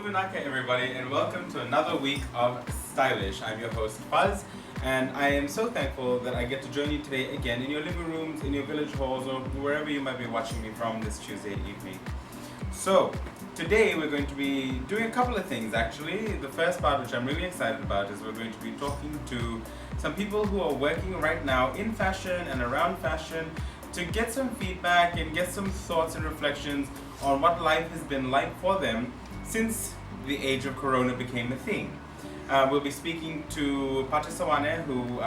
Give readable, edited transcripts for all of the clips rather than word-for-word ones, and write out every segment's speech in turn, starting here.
Bunaka everybody, and welcome to another week of Stylish. I'm your host Fuzz, and I am so thankful that I get to join you today again in your living rooms, in your village halls, or wherever you might be watching me from this Tuesday evening. So, today we're going to be doing a couple of things actually. The first part, which I'm really excited about, is we're going to be talking to some people who are working right now in fashion and around fashion to get some feedback and get some thoughts and reflections on what life has been like for them since the age of Corona became a thing. We'll be speaking to Pate Sawane, who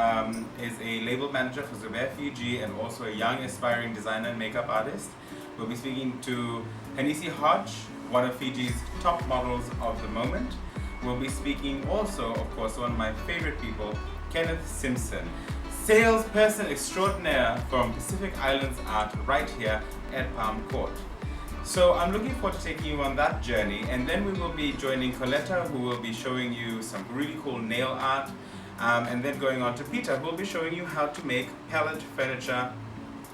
is a label manager for Zubair Fiji and also a young aspiring designer and makeup artist. We'll be speaking to Hanisi Hodge, one of Fiji's top models of the moment. We'll be speaking also, of course, to one of my favorite people, Kenneth Simpson, salesperson extraordinaire from Pacific Islands Art right here at Palm Court. So I'm looking forward to taking you on that journey, and then we will be joining Coletta, who will be showing you some really cool nail art, and then going on to Peter, who will be showing you how to make pallet furniture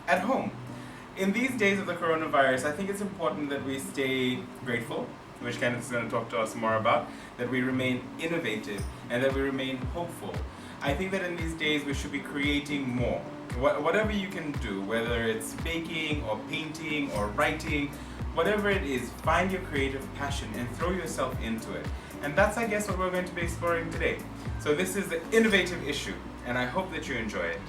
at home. In these days of the coronavirus, I think it's important that we stay grateful, which Kenneth is going to talk to us more about, that we remain innovative, and that we remain hopeful. I think that in these days we should be creating more. Whatever you can do, whether it's baking or painting or writing, whatever it is, find your creative passion and throw yourself into it. And that's, I guess, what we're going to be exploring today. So this is the innovative issue, and I hope that you enjoy it.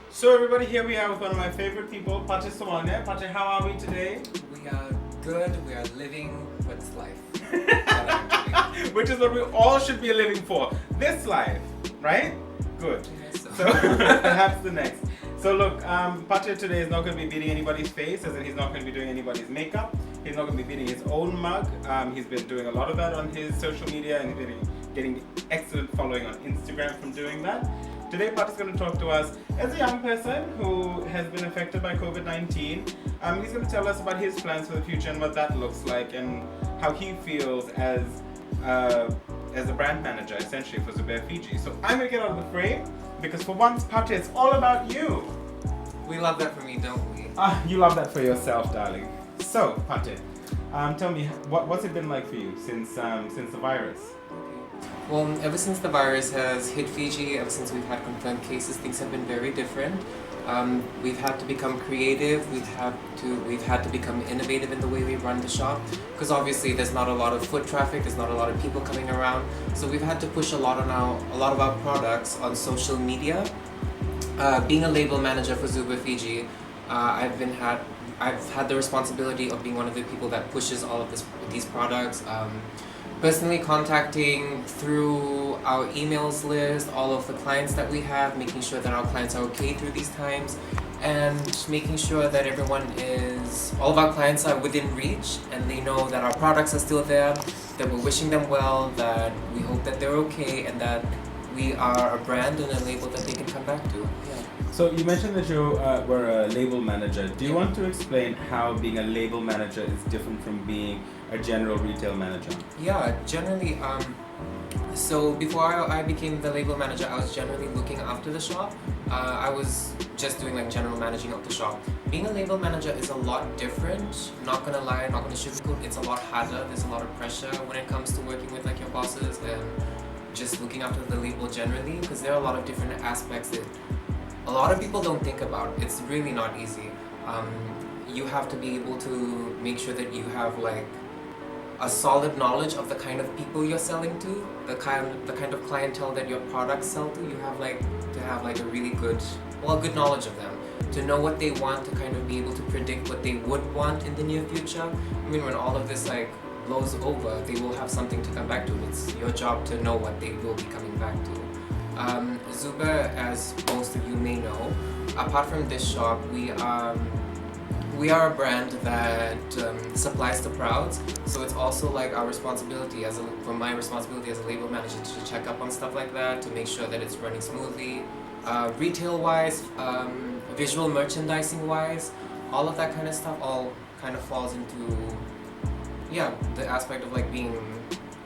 So everybody, here we are with one of my favorite people, Pate Sawane. Pate, how are we today? We are good, we are living what's life. Which is what we all should be living for. This life, right? Good. So perhaps the next. So look, Pate today is not going to be beating anybody's face, as in he's not going to be doing anybody's makeup. He's not going to be beating his own mug. He's been doing a lot of that on his social media, and he's been getting excellent following on Instagram from doing that. Today, Pat is going to talk to us as a young person who has been affected by COVID-19. He's going to tell us about his plans for the future and what that looks like, and how he feels as a brand manager, essentially, for Zubair Fiji. So I'm going to get out of the frame, because for once, Pat, it's all about you. We love that for me, don't we? You love that for yourself, darling. So, Pat, tell me, what's it been like for you since the virus? Well, ever since the virus has hit Fiji, ever since we've had confirmed cases, things have been very different. We've had to become creative, we've had to become innovative in the way we run the shop, because obviously there's not a lot of foot traffic, there's not a lot of people coming around, so we've had to push a lot of our products on social media. Being a label manager for Zubair Fiji, I've had the responsibility of being one of the people that pushes all of these products. Personally contacting through our emails list all of the clients that we have, making sure that our clients are okay through these times, and making sure that all of our clients are within reach and they know that our products are still there, that we're wishing them well, that we hope that they're okay, and that we are a brand and a label that they can come back to. Yeah. So you mentioned that you were a label manager. Do you want to explain how being a label manager is different from being a general retail manager? Yeah, generally, so before I became the label manager, I was generally looking after the shop. I was just doing like general managing of the shop. Being a label manager is a lot different, not gonna lie, not gonna sugarcoat. It's a lot harder, there's a lot of pressure when it comes to working with like your bosses and just looking after the label generally, because there are a lot of different aspects that a lot of people don't think about. It's really not easy. You have to be able to make sure that you have like a solid knowledge of the kind of people you're selling to, the kind of clientele that your products sell to. You have to have a really good knowledge of them, to know what they want, to kind of be able to predict what they would want in the near future. I mean, when all of this blows over, they will have something to come back to. It's your job to know what they will be coming back to. Zubair, as most of you may know, apart from this shop, we are a brand that supplies to Prouds, so it's also like our responsibility for my responsibility as a label manager to check up on stuff like that, to make sure that it's running smoothly, retail-wise, visual merchandising-wise, all of that kind of stuff all kind of falls into the aspect of being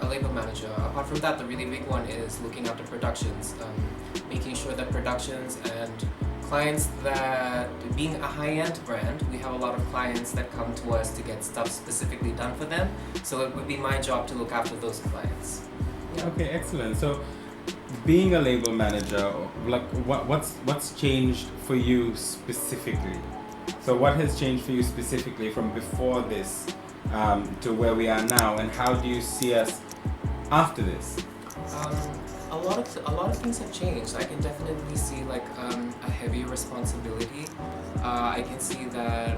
a label manager. Apart from that, the really big one is looking after productions, making sure that productions and clients that, being a high-end brand, we have a lot of clients that come to us to get stuff specifically done for them. So it would be my job to look after those clients. Yeah. Okay, excellent. So, being a label manager, like what's changed for you specifically? So, what has changed for you specifically from before this to where we are now, and how do you see us after this? A lot of things have changed. I can definitely see like a heavier responsibility. I can see that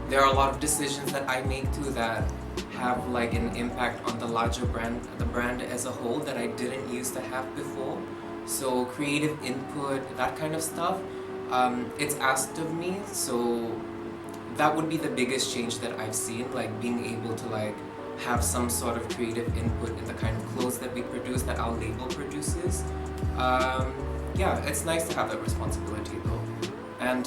there are a lot of decisions that I make too that have like an impact on the larger brand, the brand as a whole, that I didn't used to have before. So creative input, that kind of stuff, it's asked of me. So that would be the biggest change that I've seen, like being able to like have some sort of creative input in the kind of clothes that we produce, that our label produces. Yeah, it's nice to have that responsibility though. And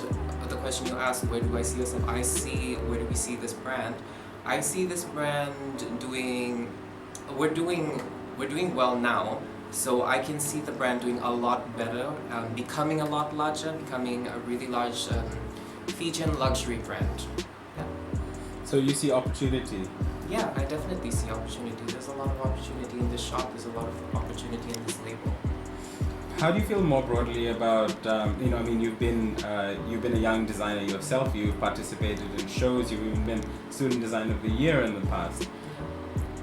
the question you asked, where do I see yourself? Where do we see this brand? I see this brand we're doing well now, so I can see the brand doing a lot better, becoming a lot larger, becoming a really large Fijian luxury brand. Yeah. So you see opportunity. Yeah, I definitely see opportunity. There's a lot of opportunity in this shop. There's a lot of opportunity in this label. How do you feel more broadly about, you've been a young designer yourself, you've participated in shows, you've even been Student Designer of the Year in the past.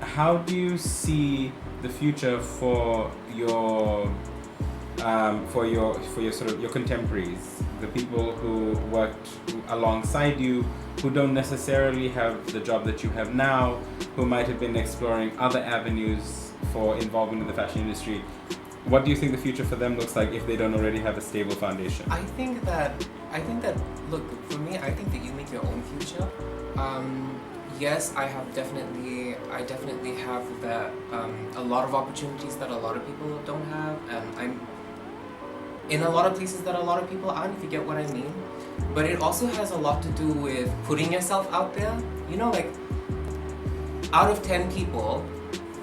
How do you see the future for your sort of your contemporaries, the people who worked alongside you, who don't necessarily have the job that you have now, who might have been exploring other avenues for involvement in the fashion industry? What do you think the future for them looks like if they don't already have a stable foundation? I think that look, for me, I think that you make your own future. Yes, I definitely have that a lot of opportunities that a lot of people don't have, and I'm in a lot of places that a lot of people aren't, if you get what I mean. But it also has a lot to do with putting yourself out there. You know, like out of 10 people,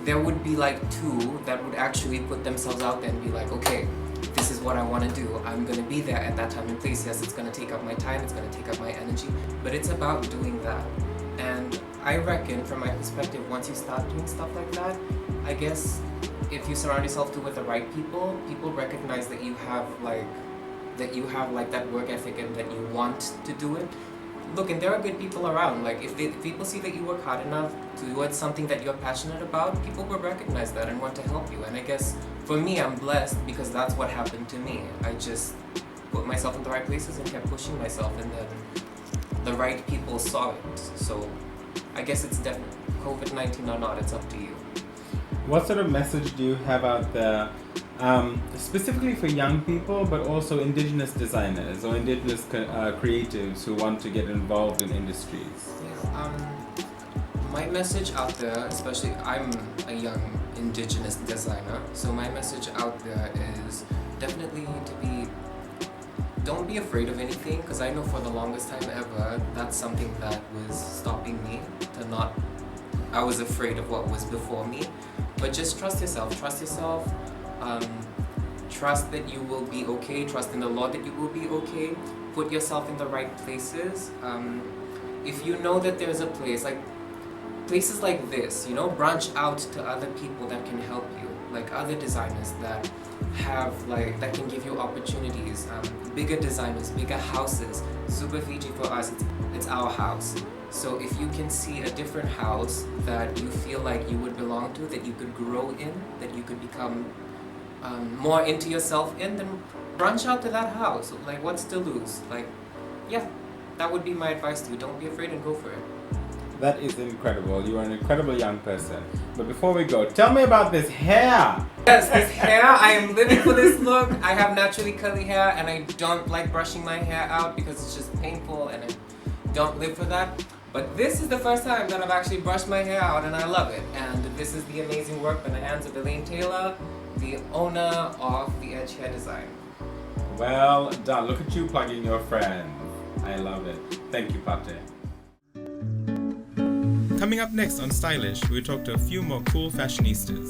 there would be like 2 that would actually put themselves out there and be like, okay, this is what I want to do. I'm going to be there at that time and place. Yes, it's going to take up my time, it's going to take up my energy, but it's about doing that. And I reckon, from my perspective, once you start doing stuff like that, I guess if you surround yourself with the right people, people recognize that you have that work ethic and that you want to do it. Look, and there are good people around. Like if people see that you work hard enough towards something that you're passionate about, people will recognize that and want to help you. And I guess for me, I'm blessed because that's what happened to me. I just put myself in the right places and kept pushing myself, and then the right people saw it. So I guess it's definitely COVID-19 or not, it's up to you. What sort of message do you have out there, specifically for young people, but also indigenous designers or indigenous creatives who want to get involved in industries? Yeah, my message out there, especially I'm a young indigenous designer, so my message out there is definitely don't be afraid of anything, because I know for the longest time ever, that's something that was stopping me I was afraid of what was before me. But just trust yourself, trust that you will be okay, trust in the Lord that you will be okay, put yourself in the right places. If you know that there's a place, like places like this, branch out to other people that can help you, like other designers that that can give you opportunities, bigger designers, bigger houses. Super Fiji for us, it's our house. So if you can see a different house that you feel like you would belong to, that you could grow in, that you could become more into yourself in, then branch out to that house. Like, what's to lose? Like, yeah, that would be my advice to you. Don't be afraid and go for it. That is incredible. You are an incredible young person. But before we go, tell me about this hair. Yes, this hair. I am living for this look. I have naturally curly hair, and I don't like brushing my hair out because it's just painful, and I don't live for that. But this is the first time that I've actually brushed my hair out, and I love it. And this is the amazing work in the hands of Elaine Taylor, the owner of the Edge Hair Design. Well done. Look at you plugging your friend. I love it. Thank you, Pate. Coming up next on Stylish, we talk to a few more cool fashionistas.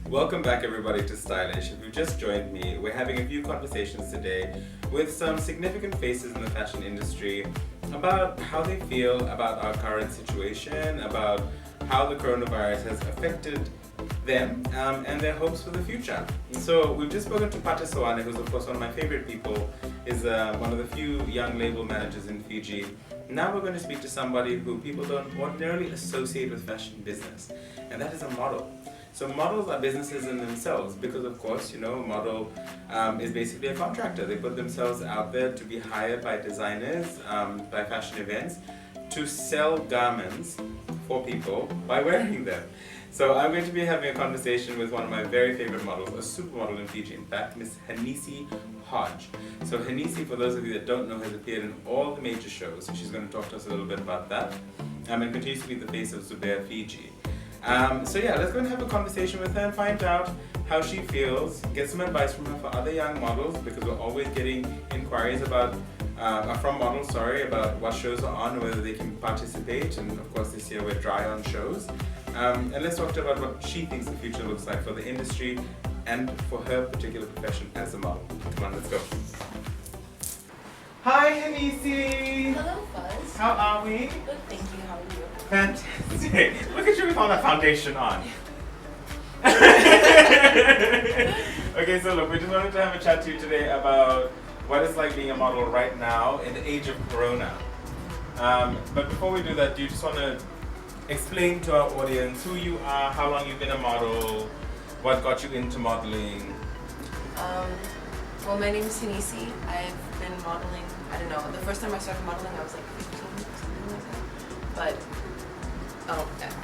Welcome back everybody to Stylish. If you've just joined me, we're having a few conversations today with some significant faces in the fashion industry about how they feel about our current situation, about how the coronavirus has affected them and their hopes for the future. And so we've just spoken to Pata Soane, who's of course one of my favorite people, is one of the few young label managers in Fiji. Now we're going to speak to somebody who people don't ordinarily associate with fashion business, and that is a model. So models are businesses in themselves because, of course, a model is basically a contractor. They put themselves out there to be hired by designers, by fashion events, to sell garments for people by wearing them. So I'm going to be having a conversation with one of my very favorite models, a supermodel in Fiji, in fact, Miss Hanisi Hodge. So Hanisi, for those of you that don't know, has appeared in all the major shows. So she's going to talk to us a little bit about that and continues to be the face of Zubair Fiji. So yeah, let's go and have a conversation with her and find out how she feels, get some advice from her for other young models, because we're always getting inquiries about, from models, about what shows are on, whether they can participate, and of course this year we're dry on shows. And let's talk to her about what she thinks the future looks like for the industry and for her particular profession as a model. Come on, let's go. Hi Hanisi! Hello, Fuzz. How are we? Good, thank you. How are you? Fantastic! Look at you with all that foundation on. Okay, so look, we just wanted to have a chat to you today about what it's like being a model right now in the age of Corona. But before we do that, do you just want to explain to our audience who you are, how long you've been a model, what got you into modeling? Well, my name is Hanisi. I've been modeling, I don't know, the first time I started modeling I was like 15, something like that. But,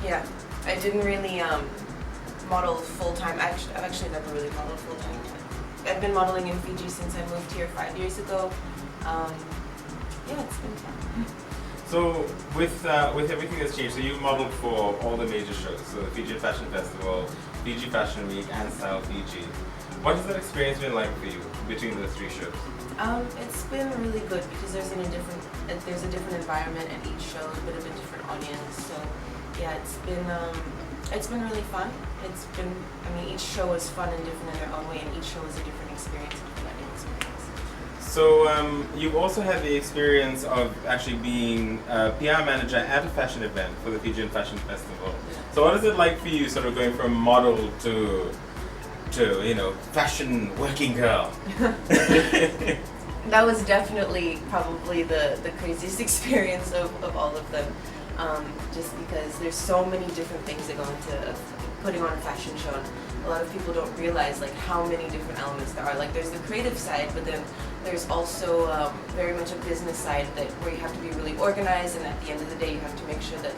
yeah, I didn't really model full-time. I've actually never really modeled full-time. I've been modeling in Fiji since I moved here 5 years ago. Yeah, it's been fun. So with everything that's changed, so you modeled for all the major shows, so the Fiji Fashion Festival, Fiji Fashion Week, and Style Fiji. What has that experience been like for you between those three shows? It's been really good because there's a different environment at each show, a bit of a different audience. So yeah, it's been really fun. Each show is fun and different in their own way, and each show is a different experience, a different learning experience. So you've also had the experience of actually being a PR manager at a fashion event for the Fijian Fashion Festival. So what is it like for you, sort of going from model to fashion working girl? That was definitely probably the craziest experience of all of them. Just because there's so many different things that go into putting on a fashion show. And a lot of people don't realize how many different elements there are. There's the creative side, but then there's also very much a business side where you have to be really organized, and at the end of the day you have to make sure that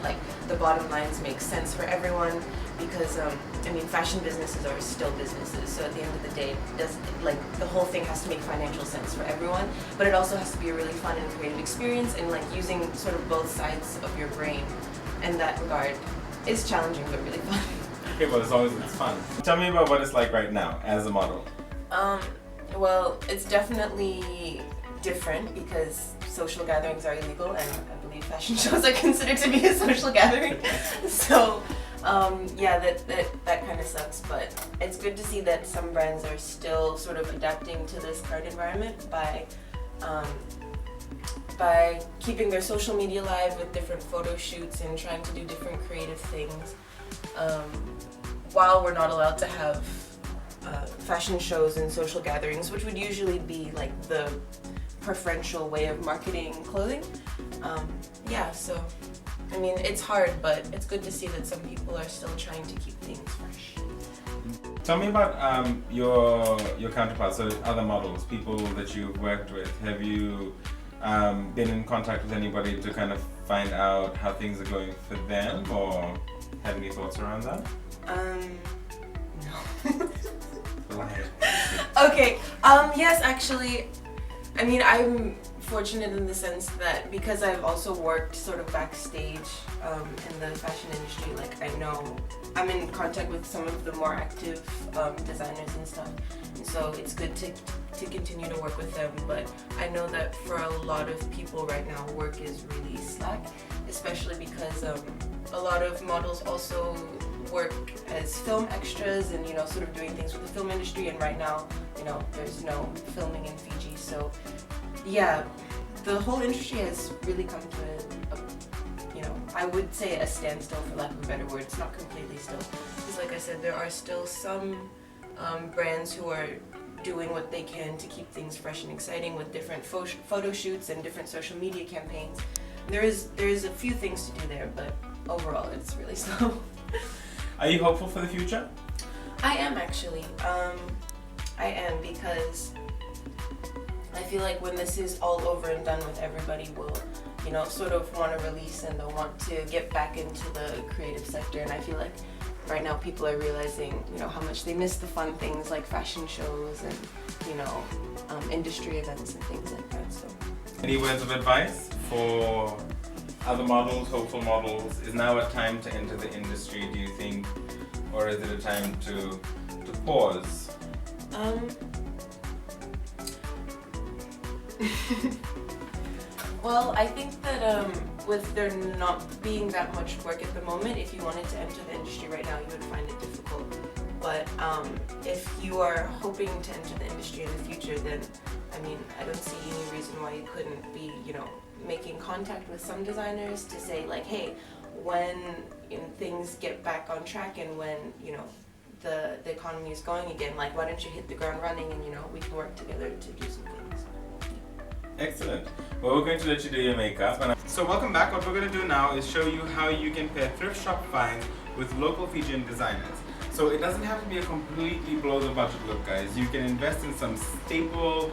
the bottom lines make sense for everyone, because fashion businesses are still businesses, so at the end of the day the whole thing has to make financial sense for everyone, but it also has to be a really fun and creative experience, and using sort of both sides of your brain in that regard is challenging but really fun. Okay, well, as long as it's fun. Tell me about what it's like right now as a model. Well, it's definitely different because social gatherings are illegal, and I believe fashion shows are considered to be a social gathering. So, yeah, that kind of sucks. But it's good to see that some brands are still sort of adapting to this current environment by keeping their social media live with different photo shoots and trying to do different creative things. While we're not allowed to have fashion shows and social gatherings, which would usually be the preferential way of marketing clothing. Yeah, so it's hard, but it's good to see that some people are still trying to keep things fresh. Tell me about your counterparts, so other models, people that you've worked with. Have you been in contact with anybody to kind of find out how things are going for them, or have any thoughts around that? No. Okay, yes, actually, I'm fortunate in the sense that because I've also worked sort of backstage in the fashion industry, I'm in contact with some of the more active designers and stuff, and so it's good to continue to work with them. But I know that for a lot of people right now, work is really slack, especially because a lot of models also work as film extras and, you know, sort of doing things with the film industry, and right now, you know, there's no filming in Fiji. So yeah, the whole industry has really come to a, you know, I would say a standstill, for lack of a better word. It's not completely still, because like I said, there are still some brands who are doing what they can to keep things fresh and exciting with different photo shoots and different social media campaigns. There is a few things to do there, but overall it's really slow. Are you hopeful for the future? I am actually. I am, because I feel like when this is all over and done with, everybody will, you know, sort of want to release and they'll want to get back into the creative sector. And I feel like right now people are realizing, you know, how much they miss the fun things like fashion shows and, you know, industry events and things like that. So. Any words of advice for other models, hopeful models? Is now a time to enter the industry, do you think? Or is it a time to pause? Well, I think that with there not being that much work at the moment, if you wanted to enter the industry right now, you would find it difficult. But if you are hoping to enter the industry in the future, then I mean, I don't see any reason why you couldn't be, you know, making contact with some designers to say like, hey, when things get back on track and when, you know, the economy is going again, like, why don't you hit the ground running and, you know, we can work together to do some things. Excellent. Well, we're going to let you do your makeup. So welcome back. What we're going to do now is show you how you can pair thrift shop finds with local Fijian designers. So it doesn't have to be a completely blow the budget look, guys. You can invest in some staple,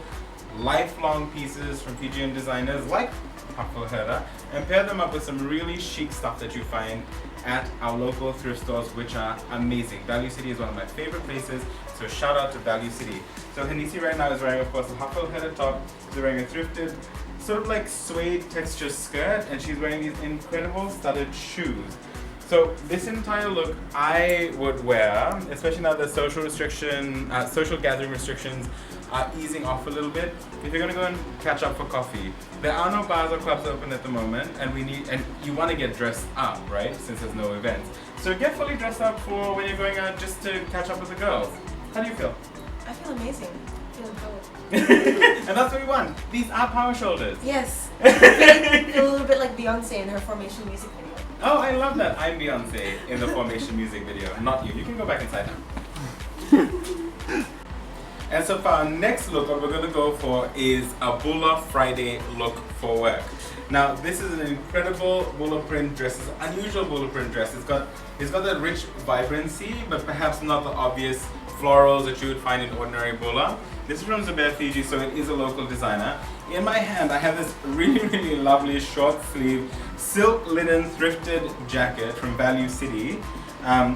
lifelong pieces from Fijian designers like Hafal Hera and pair them up with some really chic stuff that you find at our local thrift stores, which are amazing. Value City is one of my favorite places, so shout out to Value City. So Hanisi right now is wearing, of course, a Hafal Hera top. She's wearing a thrifted, sort of like suede texture skirt, and she's wearing these incredible studded shoes. So this entire look I would wear, especially now the social gathering restrictions are easing off a little bit. If you're gonna go and catch up for coffee, there are no bars or clubs open at the moment, and you want to get dressed up, right? Since there's no events. So get fully dressed up for when you're going out just to catch up with the girls. How do you feel? I feel amazing. I feel empowered. And that's what we want. These are power shoulders. Yes. I feel a little bit like Beyonce in her Formation music video. Oh, I love that. I'm Beyonce in the Formation music video, not you. You can go back inside now. And so for our next look, what we're going to go for is a Bula Friday look for work. Now, this is an incredible Bula print dress. It's an unusual Bula print dress. It's got that rich vibrancy, but perhaps not the obvious florals that you would find in ordinary Bula. This is from Zubair Fiji, so it is a local designer. In my hand, I have this really, really lovely short sleeve silk linen thrifted jacket from Value City.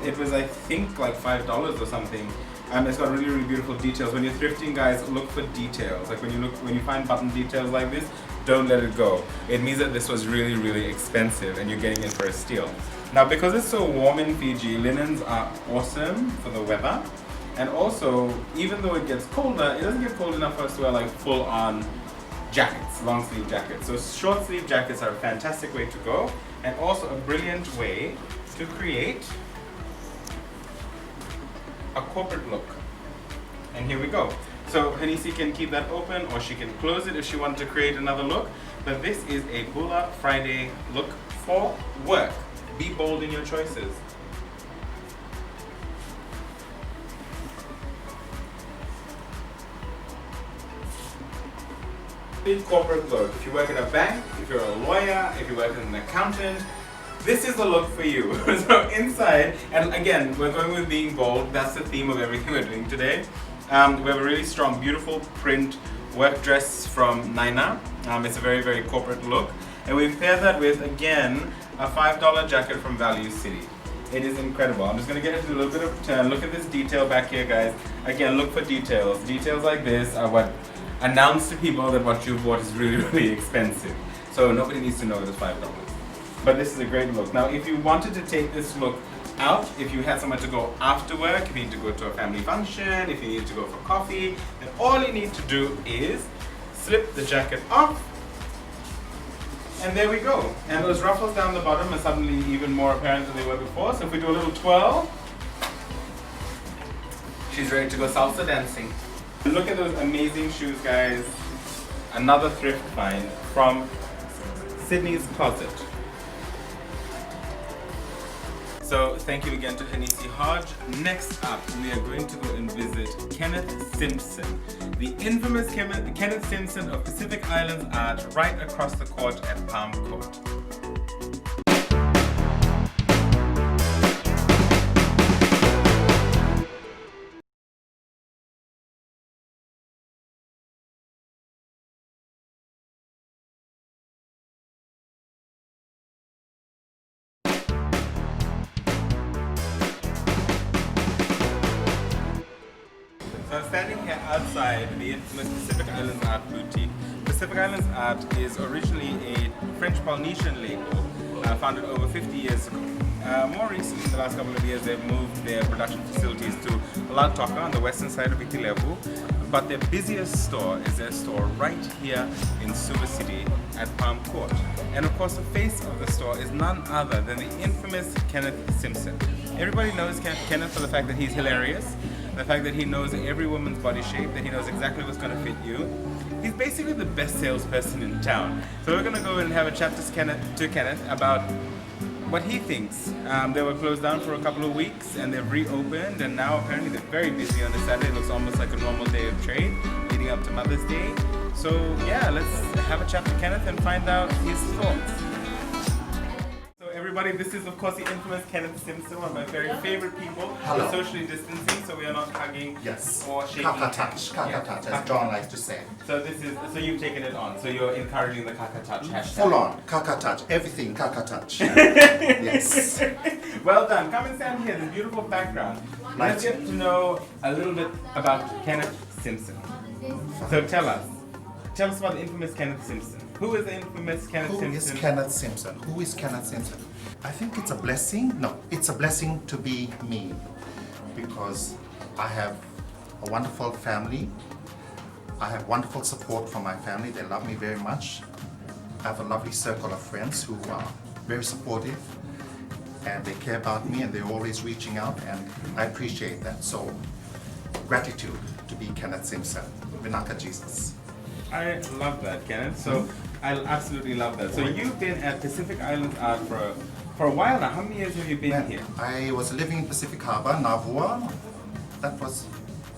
It was, I think, like $5 or something. It's got really, really beautiful details. When you're thrifting, guys, look for details. Like when you find button details like this, don't let it go. It means that this was really, really expensive and you're getting in for a steal. Now, because it's so warm in Fiji, linens are awesome for the weather. And also, even though it gets colder, it doesn't get cold enough for us to wear like full-on jackets, long sleeve jackets. So short sleeve jackets are a fantastic way to go, and also a brilliant way to create a corporate look. And here we go. So Hanisi can keep that open, or she can close it if she wanted to create another look. But this is a Bula Friday look for work. Be bold in your choices. Corporate look. If you work in a bank, if you're a lawyer, if you work as an accountant, this is the look for you. So inside, and again, we're going with being bold. That's the theme of everything we're doing today. We have a really strong, beautiful print work dress from Naina. It's a very, very corporate look. And we've paired that with, again, a $5 jacket from Value City. It is incredible. I'm just going to get into a little bit of turn. Look at this detail back here, guys. Again, look for details. Details like this are what announce to people that what you bought is really, really expensive. So nobody needs to know it is $5. But this is a great look. Now, if you wanted to take this look out, if you had somewhere to go after work, if you need to go to a family function, if you need to go for coffee, then all you need to do is slip the jacket off, and there we go. And those ruffles down the bottom are suddenly even more apparent than they were before. So if we do a little twirl, She's ready to go salsa dancing. Look at those amazing shoes, guys. Another thrift find from Sydney's Closet. So thank you again to Hanisi Hodge. Next up, we are going to go and visit Kenneth Simpson, the infamous Kenneth Simpson of Pacific Islands Art, right across the court at Palm Court. So I'm standing here outside the infamous Pacific Islands Art Boutique. Pacific Islands Art is originally a French Polynesian label founded over 50 years ago. More recently, in the last couple of years, they've moved their production facilities to Latoka on the western side of Itilevu. But their busiest store is their store right here in Suva City at Palm Court. And of course, the face of the store is none other than the infamous Kenneth Simpson. Everybody knows Kenneth for the fact that he's hilarious, the fact that he knows every woman's body shape, that he knows exactly what's going to fit you. He's basically the best salesperson in town. So we're going to go and have a chat to Kenneth about what he thinks. They were closed down for a couple of weeks and they've reopened, and now apparently they're very busy on a Saturday. It looks almost like a normal day of trade leading up to Mother's Day. So yeah, let's have a chat to Kenneth and find out his thoughts. So everybody, this is of course the infamous Kenneth Simpson, one of my very favorite people. Hello. We're socially distancing, so we are not hugging Yes. or shaking Kaka hands. touch, kaka Yeah, touch, kaka as John likes to say. So you've taken it on. So you're encouraging the Kaka touch hashtag. Full on, kaka touch, everything kaka touch. Yes. Well done. Come and stand here. This beautiful background. Let's Nice. get to know a little bit about Kenneth Simpson. So tell us about the infamous Kenneth Simpson. Who is the infamous Kenneth Who Simpson? is Kenneth Simpson? Who is Kenneth Simpson? I think it's a blessing. No, it's a blessing to be me because I have a wonderful family. I have wonderful support from my family. They love me very much. I have a lovely circle of friends who are very supportive and they care about me and they're always reaching out, and I appreciate that. So gratitude to be Kenneth Simpson. Vinaka Jesus. I love that, Kenneth. So I absolutely love that. So you've been at Pacific Islands Art for a while now. How many years have you been here? I was living in Pacific Harbor, Navua. That was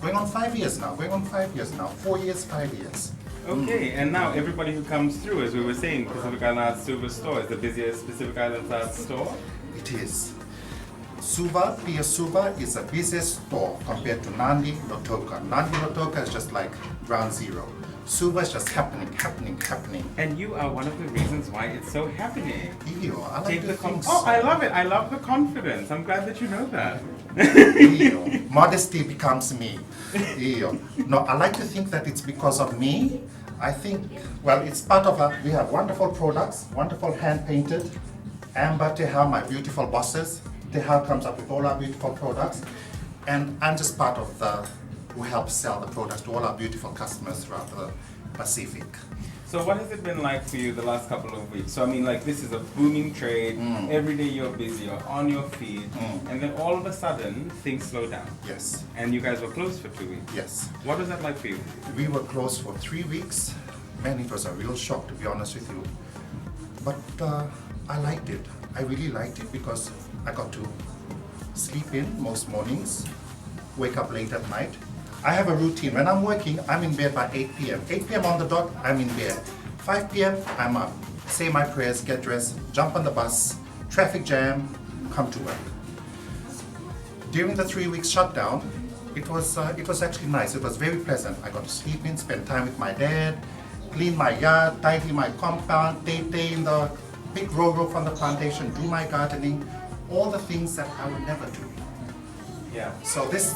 going on 5 years now. 4 years, 5 years. Okay, and now everybody who comes through, as we were saying, Pacific Island Art Suva store is the busiest Pacific Islands Art store. It is. Suva, Pia Suva is the busiest store compared to Nandi Lotoka. Nandi Lotoka is just like ground zero. Suva is just happening. And you are one of the reasons why it's so happening. Iyo, I like Take to the think Oh, so. I love it. I love the confidence. I'm glad that you know that. Iyo. Modesty becomes me. Iyo. No, I like to think that it's because of me. I think, well, it's part of we have wonderful products, wonderful hand-painted. Amber, Tehal, my beautiful bosses. Tehal comes up with all our beautiful products. And I'm just part of who helps sell the products to all our beautiful customers throughout the Pacific. So what has it been like for you the last couple of weeks? So I mean, like, this is a booming trade. Every day you're busy, you're on your feet, and then all of a sudden things slow down. Yes, And you guys were closed for 2 weeks. yes. What was that like for you? We were closed for 3 weeks. Man, it was a real shock, to be honest with you. But I liked it. I really liked it because I got to sleep in most mornings, wake up late at night. I have a routine. When I'm working, I'm in bed by 8 p.m. 8 p.m. on the dot, I'm in bed. 5 p.m., I'm up. Say my prayers, get dressed, jump on the bus, traffic jam, come to work. During the 3 weeks shutdown, it was actually nice. It was very pleasant. I got to sleep in, spend time with my dad, clean my yard, tidy my compound, stay in the big row from the plantation, do my gardening, all the things that I would never do. Yeah. So this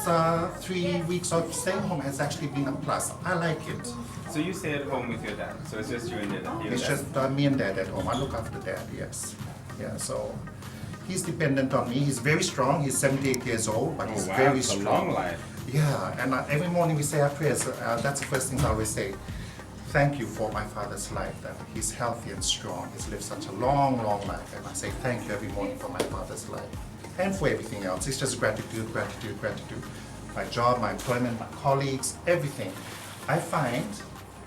3 weeks of staying home has actually been a plus. I like it. So you stay at home with your dad. So it's just you and your dad. It's just me and dad at home. I look after dad, yes. Yeah, so he's dependent on me. He's very strong. He's 78 years old, but he's very it's a strong. long life. Yeah, and every morning we say our prayers. That's the first thing I always say. Thank you for my father's life, that he's healthy and strong. He's lived such a long, long life. And I say thank you every morning for my father's life. And for everything else. It's just gratitude, gratitude, gratitude. my job, my employment, my colleagues, everything. I find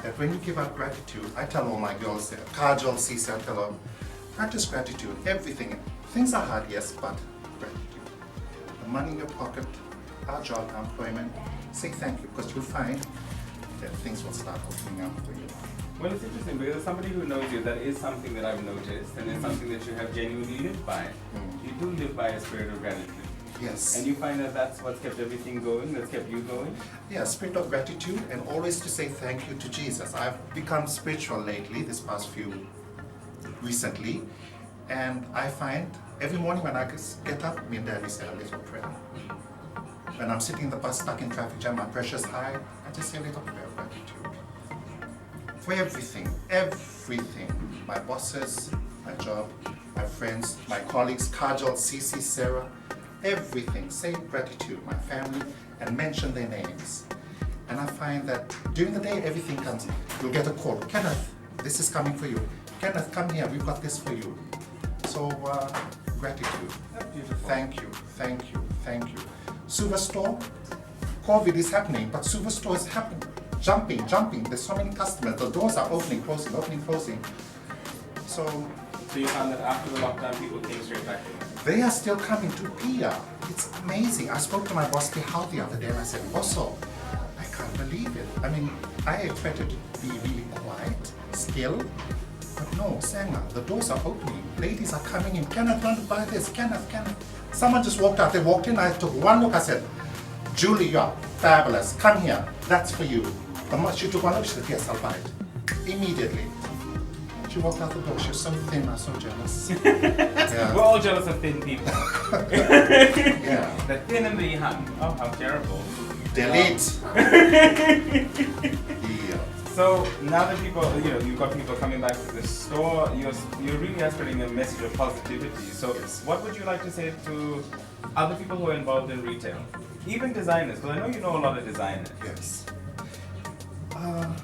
that when you give out gratitude, I tell all my girls, Kajal, Cece, I tell them, practice gratitude, everything. Things are hard, yes, but gratitude. The money in your pocket, our job, our employment, say thank you, because you'll find that things will start opening up for you. Well, it's interesting because as somebody who knows you, that is something that I've noticed, and it's something that you have genuinely lived by. You do live by a spirit of gratitude. Yes. And you find that that's what's kept everything going, that's kept you going? Yeah, spirit of gratitude, and always to say thank you to Jesus. I've become spiritual lately, this past recently, and I find every morning when I get up, me and Daddy say a little prayer. When I'm sitting in the bus stuck in traffic jam, my pressure's high, I just say a little prayer of gratitude. For everything, my bosses, my job, my friends, my colleagues, Kajal, Cece, Sarah, everything, say gratitude, my family, and mention their names. And I find that during the day, everything comes. You'll get a call. Kenneth, this is coming for you. Kenneth, come here. We've got this for you. So, gratitude. That's beautiful. Thank you, thank you, thank you. Suva Store, COVID is happening, but Suva Store is happening. Jumping. There's so many customers. The doors are opening, closing. So you found that after the lockdown, people came straight back to you? they are still coming to Pia. It's amazing. I spoke to my boss Pihau the other day and I said, Bosso, I can't believe it. I mean, I expected to be really quiet, still, but no, Sanga, the doors are opening. Ladies are coming in. Kenneth, want to buy this? Kenneth. Someone just walked out. They walked in. I took one look. I said, Julie, you're fabulous. Come here. That's for you. She took one look. She said, yes, I'll buy it. Immediately. She walked out the door. She was so thin. I was so jealous. Yeah. We're all jealous of thin people. Yeah. The thin and the young. Oh, how terrible. Delete. Yeah. So now that people, you've got people coming back to the store, you're really are spreading a message of positivity. So what would you like to say to other people who are involved in retail? Even designers, because I know you know a lot of designers. Yes.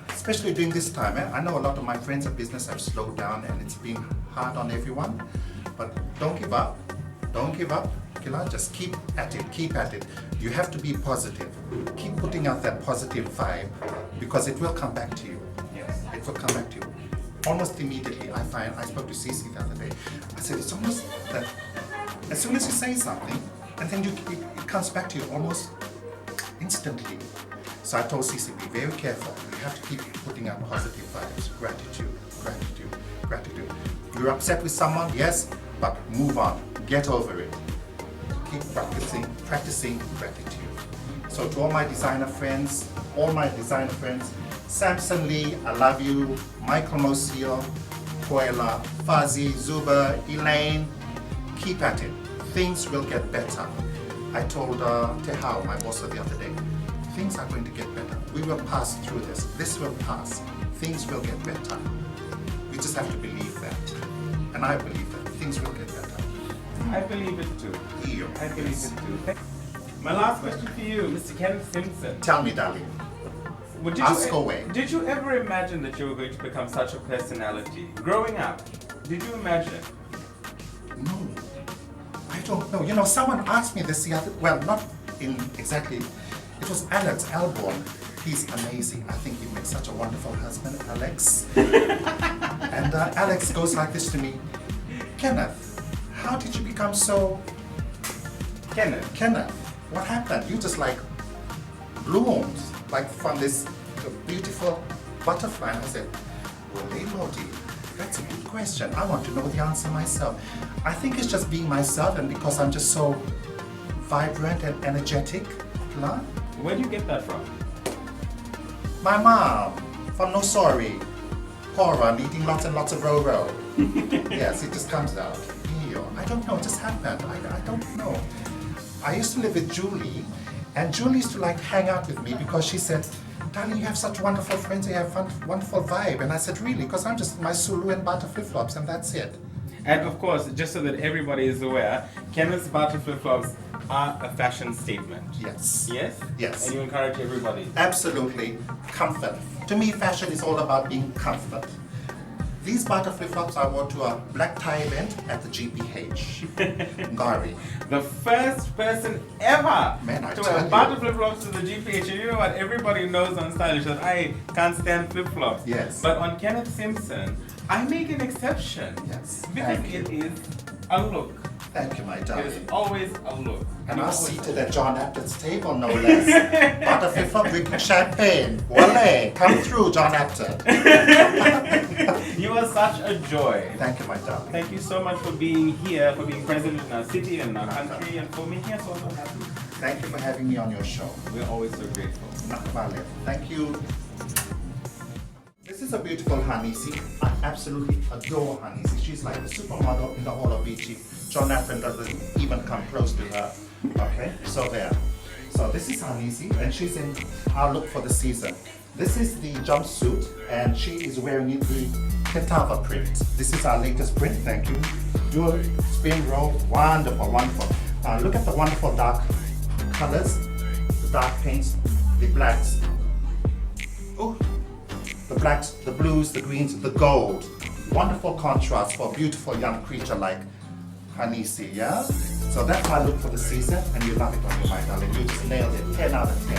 Especially during this time, I know a lot of my friends in business have slowed down and it's been hard on everyone. But don't give up. Kila, just keep at it. You have to be positive. Keep putting out that positive vibe because it will come back to you. Yes. It will come back to you. Almost immediately, I spoke to Cece the other day. I said, it's almost that as soon as you say something, and then it comes back to you almost instantly. So I told Cece, be very careful. You have to keep putting out positive vibes, gratitude. You're upset with someone, yes, but move on, get over it. Keep practicing gratitude. So to all my designer friends, Samson Lee, I love you, Michael Mosio, Koela, Fazi, Zuba, Elaine, keep at it. Things will get better. I told Tehao, my boss the other day, things are going to get better. We will pass through this. This will pass. Things will get better. We just have to believe that. And I believe that things will get better. I believe it too. Iyo. I believe it too. My last question for you, Mr. Kenneth Simpson. Tell me, darling. Ask away. Did you ever imagine that you were going to become such a personality? Growing up, did you imagine? No, I don't know. You know, someone asked me this the other, well, not in exactly, it was Alex Alborn. He's amazing. I think he makes such a wonderful husband, Alex. And Alex goes like this to me, Kenneth, how did you become so... Kenneth, what happened? You just like bloomed, like from this beautiful butterfly. And I said, well, hey Lottie, that's a good question. I want to know the answer myself. I think it's just being myself, and because I'm just so vibrant and energetic. Where do you get that from? My mom, from Nosori, Cora, eating lots and lots of Roro. Yes, it just comes out. I don't know, it just happened. I don't know. I used to live with Julie, and Julie used to like hang out with me because she said, darling, you have such wonderful friends, you have wonderful vibe. And I said, really? Because I'm just my Sulu and Bata flip-flops, and that's it. And of course, just so that everybody is aware, Kenneth's Bata flip-flops are a fashion statement. Yes. Yes? Yes. And you encourage everybody. Absolutely. Comfort. To me, fashion is all about being comfort. These butter flip-flops I wore to a black tie event at the GPH. Gary. The first person ever Man, I to tell wear you. butter flip-flops to the GPH. And you know what? Everybody knows on Stylish that I can't stand flip-flops. Yes. But on Kenneth Simpson, I make an exception. Yes. Because Thank it you. is a look. Thank you, my It darling. is always a look. And You I was always- seated at John Apton's table, no less. Butter flip-flop drinking champagne. Wale, come through, John Apton. You are such a joy. Thank you, my darling. Thank you so much for being here, for being present in our city and our country, and for making us all so happy. Thank you for having me on your show. We're always so grateful. Nakbale. Thank you. This is a beautiful Hanisi. I absolutely adore Hanisi. She's like the supermodel in the whole of Vichy. John Apton doesn't even come close to her. Okay, so there. So this is Hanisi, and she's in our look for the season. This is the jumpsuit, and she is wearing it the Ketava print. This is our latest print. Thank you. Dual spin roll. Wonderful, wonderful. Look at the wonderful dark colors, the dark paints, the blacks. Oh, the blacks, the blues, the greens, the gold. Wonderful contrast for a beautiful young creature like Hanisi, yeah? So that's my look for the season, and you love it on your mind, darling. You just nailed it. 10 out of 10.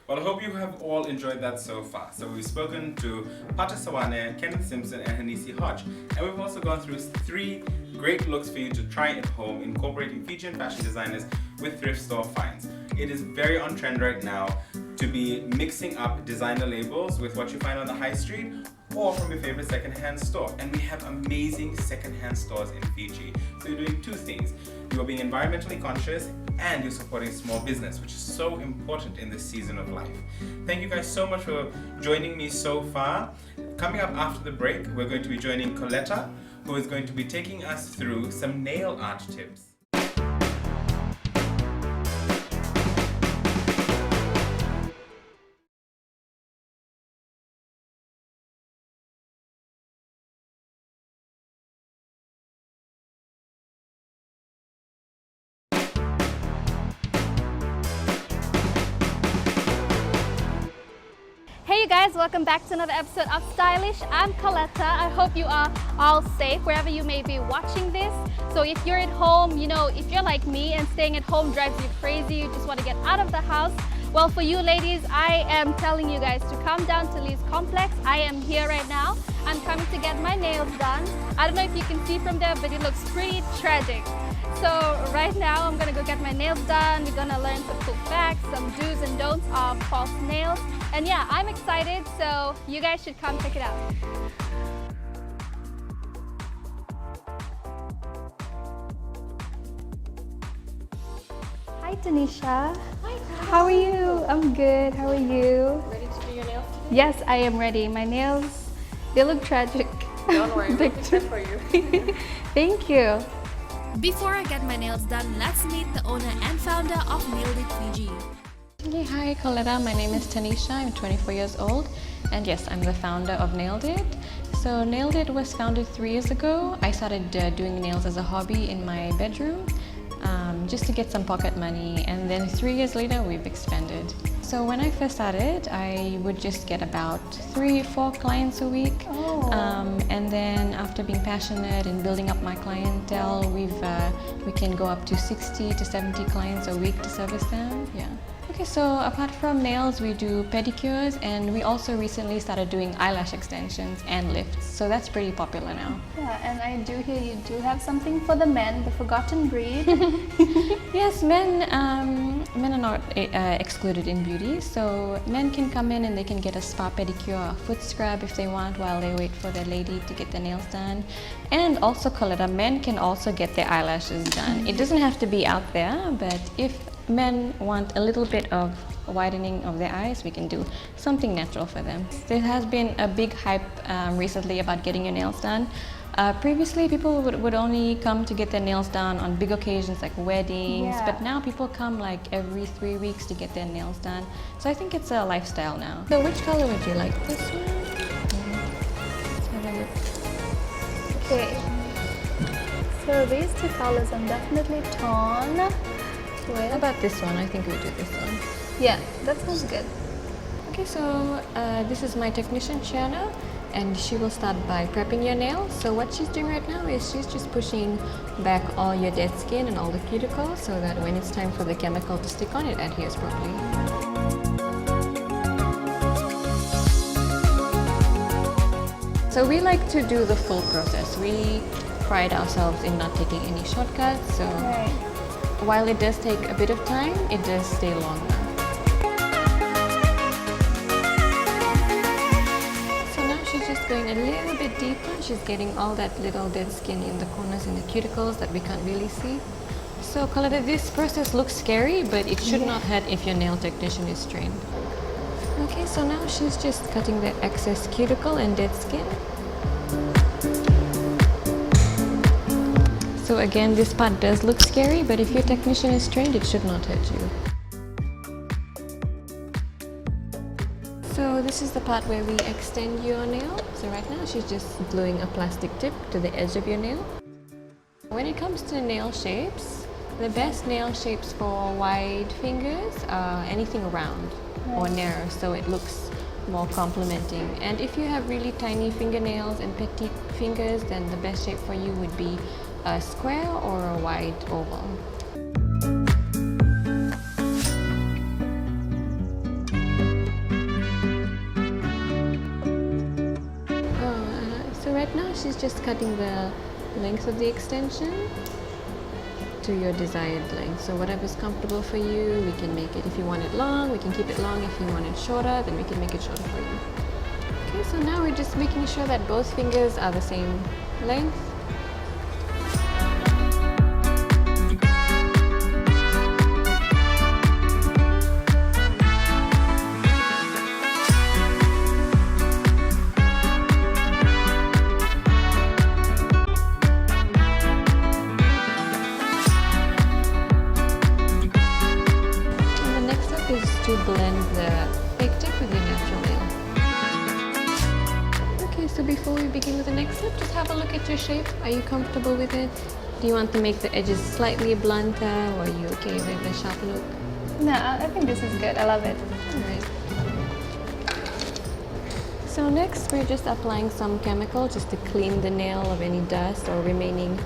Well, I hope you have all enjoyed that so far. So we've spoken to Pata Sawane, Kenneth Simpson, and Hanisi Hodge. And we've also gone through 3 great looks for you to try at home, incorporating Fijian fashion designers with thrift store finds. It is very on trend right now to be mixing up designer labels with what you find on the high street or from your favorite secondhand store. And we have amazing secondhand stores in Fiji. So you're doing 2 things. You're being environmentally conscious and you're supporting small business, which is so important in this season of life. Thank you guys so much for joining me so far. Coming up after the break, we're going to be joining Coletta, who is going to be taking us through some nail art tips. Hey you guys, welcome back to another episode of Stylish. I'm Coletta. I hope you are all safe wherever you may be watching this. So if you're at home, you know, if you're like me and staying at home drives you crazy, you just want to get out of the house, well, for you ladies, I am telling you guys to come down to Lee's Complex. I am here right now. I'm coming to get my nails done. I don't know if you can see from there, but it looks pretty tragic. So right now I'm gonna go get my nails done. We're gonna learn some cool facts, some do's and don'ts of false nails. And yeah, I'm excited, so you guys should come check it out. Hi Tanisha. Hi, How are you? I'm good. How are you? ready to do your nails today? Yes, I am ready. My nails, they look tragic. Don't worry, we'll They're fix it for you. Thank you. Before I get my nails done, let's meet the owner and founder of Nailed It Fiji. Hey, hi Coletta, my name is Tanisha, I'm 24 years old, and yes, I'm the founder of Nailed It. So Nailed It was founded 3 years ago. I started doing nails as a hobby in my bedroom, just to get some pocket money, and then 3 years later we've expanded. So when I first started, I would just get about 3-4 clients a week. Oh. And then after being passionate and building up my clientele, we can go up to 60 to 70 clients a week to service them. Yeah. Okay, so apart from nails, we do pedicures, and we also recently started doing eyelash extensions and lifts. So that's pretty popular now. Yeah, and I do hear you do have something for the men, the forgotten breed. Yes, men are not excluded in beauty. So men can come in and they can get a spa pedicure or a foot scrub if they want while they wait for their lady to get their nails done. And also, Coletta, men can also get their eyelashes done. It doesn't have to be out there, but if men want a little bit of widening of their eyes, we can do something natural for them. There has been a big hype recently about getting your nails done. Previously, people would only come to get their nails done on big occasions like weddings, Yeah. but now people come like every 3 weeks to get their nails done. So I think it's a lifestyle now. So which color would you like? This one? Let's have a look. Okay. So these 2 colors I'm definitely torn. to How it. about this one? I think we do this one. Yeah, that sounds good. Okay, so this is my technician Chiana, and she will start by prepping your nails. So what she's doing right now is she's just pushing back all your dead skin and all the cuticles so that when it's time for the chemical to stick on, it adheres properly. So we like to do the full process. We pride ourselves in not taking any shortcuts. So Right. while it does take a bit of time, it does stay longer. So now she's just going a little bit deeper. She's getting all that little dead skin in the corners and the cuticles that we can't really see. So Coletta, this process looks scary, but it should not hurt if your nail technician is trained. Okay, so now she's just cutting the excess cuticle and dead skin. So again, this part does look scary, but if your technician is trained, it should not hurt you. So this is the part where we extend your nail. So right now she's just gluing a plastic tip to the edge of your nail. When it comes to nail shapes, the best nail shapes for wide fingers are anything round or narrow, so it looks more complementing. And if you have really tiny fingernails and petite fingers, then the best shape for you would be a square or a wide oval. So right now she's just cutting the length of the extension to your desired length. So whatever's comfortable for you, we can make it. If you want it long, we can keep it long. If you want it shorter, then we can make it shorter for you. Okay, so now we're just making sure that both fingers are the same length. To blend the fake tip with your natural nail. Okay, so before we begin with the next step, just have a look at your shape. Are you comfortable with it? Do you want to make the edges slightly blunter, or are you okay with the sharp look? No, I think this is good. I love it. Alright. So next, we're just applying some chemical just to clean the nail of any dust or remaining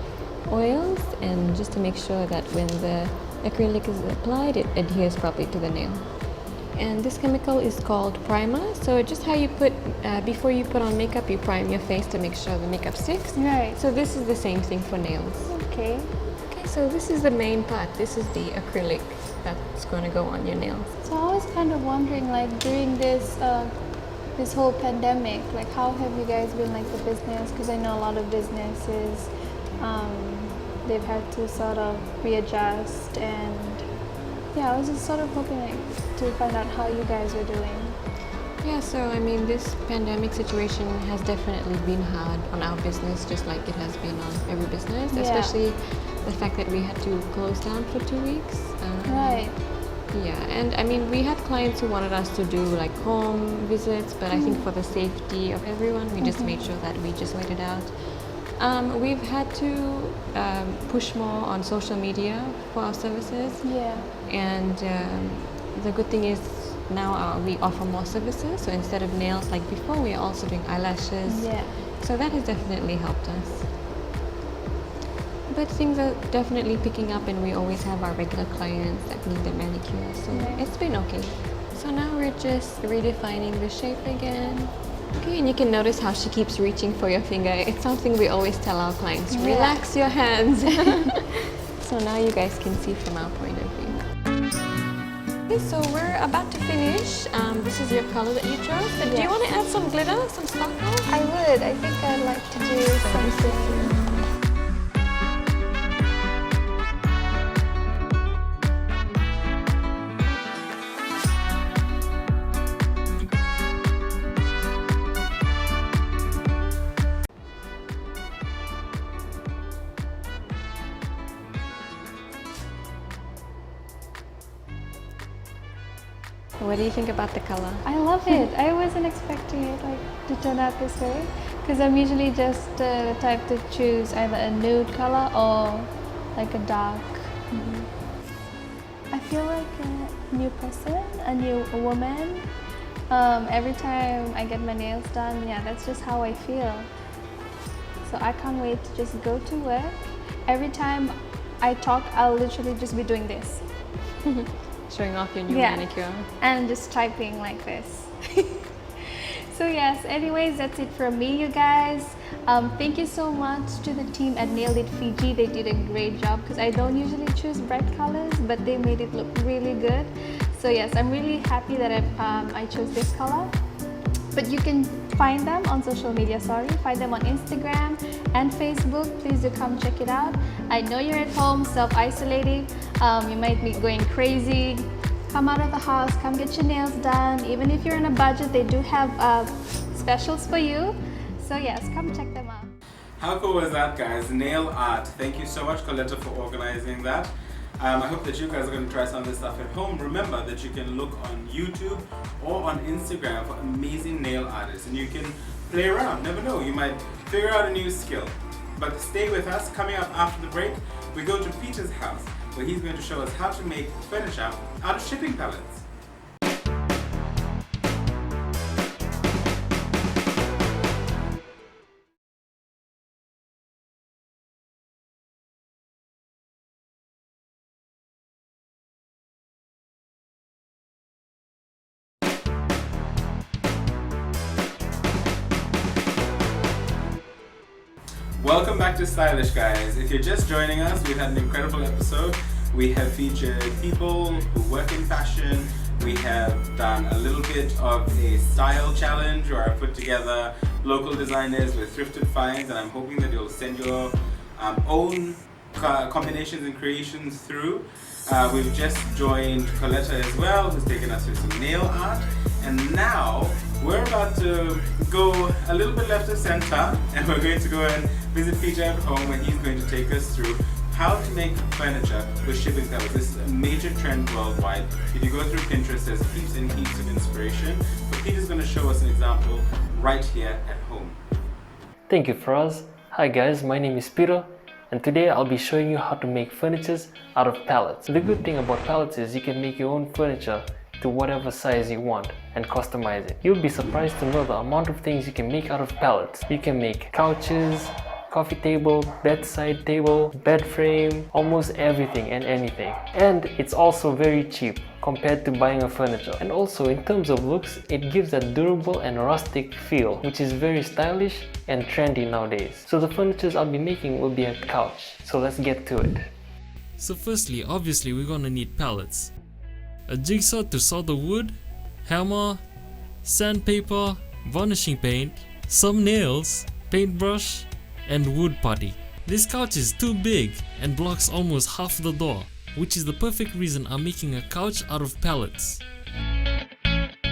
oils, and just to make sure that when the acrylic is applied, it adheres properly to the nail. And this chemical is called primer. So just how you put, before you put on makeup, you prime your face to make sure the makeup sticks. Right. So this is the same thing for nails. Okay. Okay, so this is the main part. This is the acrylic that's going to go on your nails. So I was kind of wondering, like during this this whole pandemic, like how have you guys been like the business? Because I know a lot of businesses, they've had to sort of readjust, and yeah, I was just sort of hoping like to find out how you guys were doing. Yeah, so I mean, this pandemic situation has definitely been hard on our business, just like it has been on every business, Yeah. especially the fact that we had to close down for 2 weeks. Right. Yeah, and I mean, we had clients who wanted us to do like home visits, but I think for the safety of everyone, we just made sure that we just waited out. We've had to push more on social media for our services, Yeah. and the good thing is now we offer more services. So instead of nails like before, we are also doing eyelashes. Yeah. So that has definitely helped us. But things are definitely picking up, and we always have our regular clients that need their manicure. So Right. it's been okay. So now we're just redefining the shape again. Okay, and you can notice how she keeps reaching for your finger. It's something we always tell our clients, Yeah. relax your hands. So now you guys can see from our point of view. Okay, so we're about to finish. This is your color that you chose. But do you Yeah. want to add some glitter, some sparkle? I would. I think I'd like to do something. What do you think about the color? I love it. I wasn't expecting it like to turn out this way, because I'm usually just the type to choose either a nude color or like a dark. I feel like a new person, a new woman. Every time I get my nails done, yeah, that's just how I feel. So I can't wait to just go to work. Every time I talk, I'll literally just be doing this. Showing off your new Yeah. manicure. And just typing like this. So yes, anyways, that's it from me, you guys. Thank you so much to the team at Nailed It Fiji. They did a great job because I don't usually choose bright colors, but they made it look really good. So yes, I'm really happy that I chose this color. But you can find them on social media, find them on Instagram and Facebook. Please do come check it out. I know you're at home, self-isolating. You might be going crazy. Come out of the house, come get your nails done. Even if you're on a budget, they do have specials for you. So yes, come check them out. How cool was that, guys? Nail art. Thank you so much, Coletta, for organizing that. I hope that you guys are going to try some of this stuff at home. Remember that you can look on YouTube or on Instagram for amazing nail artists, and you can play around. Never know, you might figure out a new skill. But stay with us. Coming up after the break, we go to Peter's house, where he's going to show us how to make furniture out of shipping pallets. Welcome back to Stylish, guys. If you're just joining us, we've had an incredible episode. We have featured people who work in fashion. We have done a little bit of a style challenge where I put together local designers with thrifted finds, and I'm hoping that you'll send your own combinations and creations through. We've just joined Coletta as well, who's taken us through some nail art. And now we're about to go a little bit left of center, and we're going to go and visit Peter at home, and he's going to take us through how to make furniture with shipping pallets. This is a major trend worldwide. If you go through Pinterest, there's heaps and heaps of inspiration. But Peter's going to show us an example right here at home. Thank you, Faraz. Hi guys, my name is Peter, and today I'll be showing you how to make furnitures out of pallets. The good thing about pallets is you can make your own furniture to whatever size you want and customize it. You'll be surprised to know the amount of things you can make out of pallets. You can make couches, coffee table, bedside table, bed frame, almost everything and anything. And it's also very cheap compared to buying a furniture. And also in terms of looks, it gives a durable and rustic feel, which is very stylish and trendy nowadays. So the furnitures I'll be making will be a couch. So let's get to it. So firstly, obviously we're gonna need pallets, a jigsaw to saw the wood, hammer, sandpaper, varnishing paint, some nails, paintbrush, and wood putty. This couch is too big and blocks almost half the door, which is the perfect reason I'm making a couch out of pallets.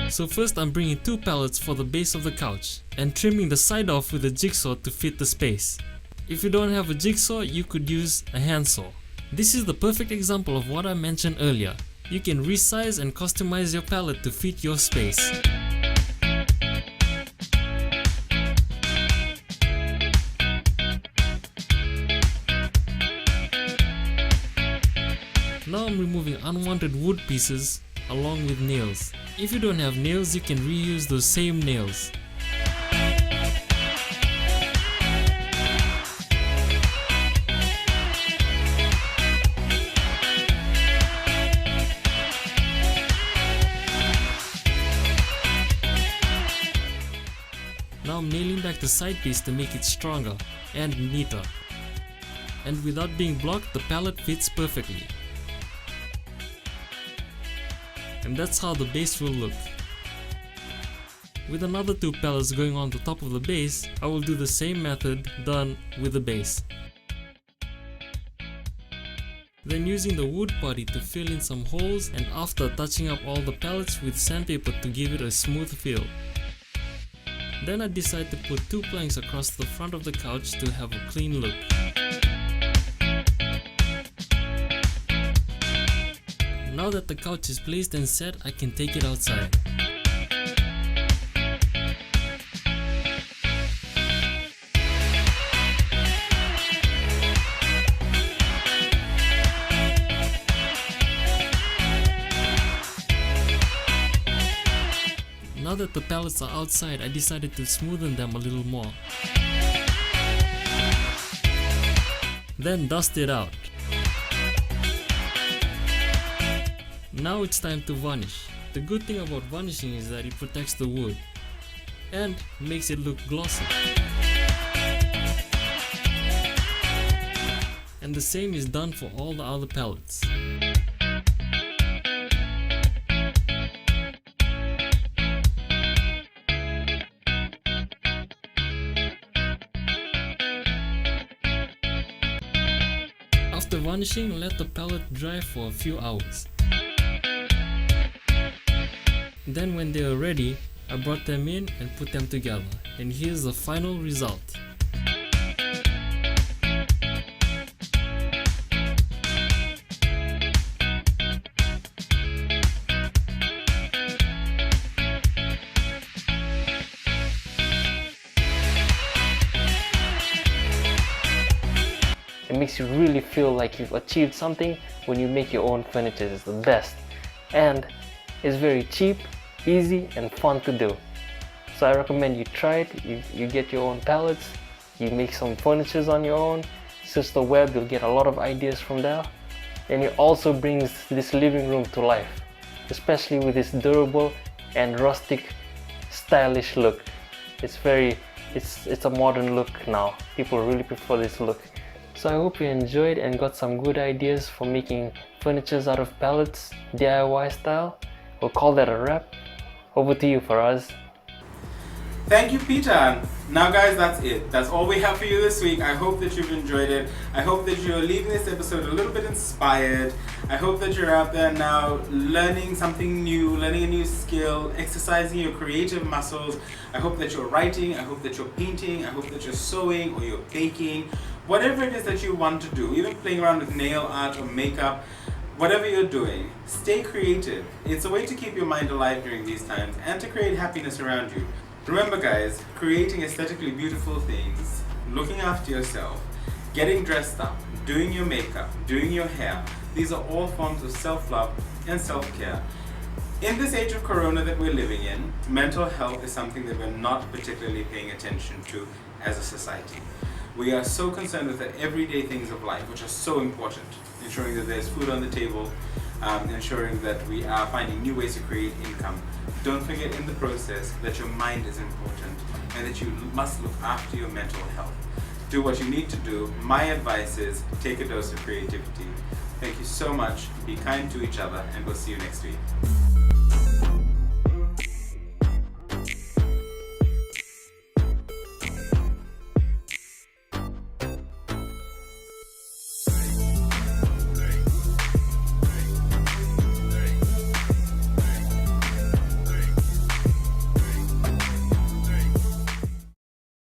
So first I'm bringing 2 pallets for the base of the couch and trimming the side off with a jigsaw to fit the space. If you don't have a jigsaw, you could use a handsaw. This is the perfect example of what I mentioned earlier. You can resize and customize your pallet to fit your space. Now I'm removing unwanted wood pieces along with nails. If you don't have nails, you can reuse those same nails. Now I'm nailing back the side piece to make it stronger and neater. And without being blocked, the pallet fits perfectly. And that's how the base will look. With another 2 pallets going on the top of the base, I will do the same method done with the base. Then using the wood putty to fill in some holes, and after touching up all the pallets with sandpaper to give it a smooth feel. Then I decide to put 2 planks across the front of the couch to have a clean look. Now that the couch is placed and set, I can take it outside. Now that the palettes are outside, I decided to smoothen them a little more. Then dust it out. Now it's time to varnish. The good thing about varnishing is that it protects the wood and makes it look glossy. And the same is done for all the other palettes. After varnishing, let the palette dry for a few hours. Then when they are ready, I brought them in and put them together, and here's the final result. It makes you really feel like you've achieved something when you make your own furniture. It's the best, and it's very cheap, easy and fun to do. So I recommend you try it. You get your own palettes, you make some furnitures on your own, search the web, you'll get a lot of ideas from there, and it also brings this living room to life, especially with this durable and rustic stylish look. It's a modern look now. People really prefer this look. So I hope you enjoyed and got some good ideas for making furnitures out of pallets, DIY style. We'll call that a wrap. Over to you, Faraz. Thank you, Peter. Now guys, that's it. That's all we have for you this week. I hope that you've enjoyed it. I hope that you're leaving this episode a little bit inspired. I hope that you're out there now learning something new, learning a new skill, exercising your creative muscles. I hope that you're writing, I hope that you're painting, I hope that you're sewing or you're baking. Whatever it is that you want to do, even playing around with nail art or makeup, whatever you're doing, stay creative. It's a way to keep your mind alive during these times and to create happiness around you. Remember guys, creating aesthetically beautiful things, looking after yourself, getting dressed up, doing your makeup, doing your hair, these are all forms of self-love and self-care. In this age of corona that we're living in, mental health is something that we're not particularly paying attention to as a society. We are so concerned with the everyday things of life, which are so important. Ensuring that there's food on the table, ensuring that we are finding new ways to create income. Don't forget in the process that your mind is important and that you must look after your mental health. Do what you need to do. My advice is take a dose of creativity. Thank you so much. Be kind to each other and we'll see you next week.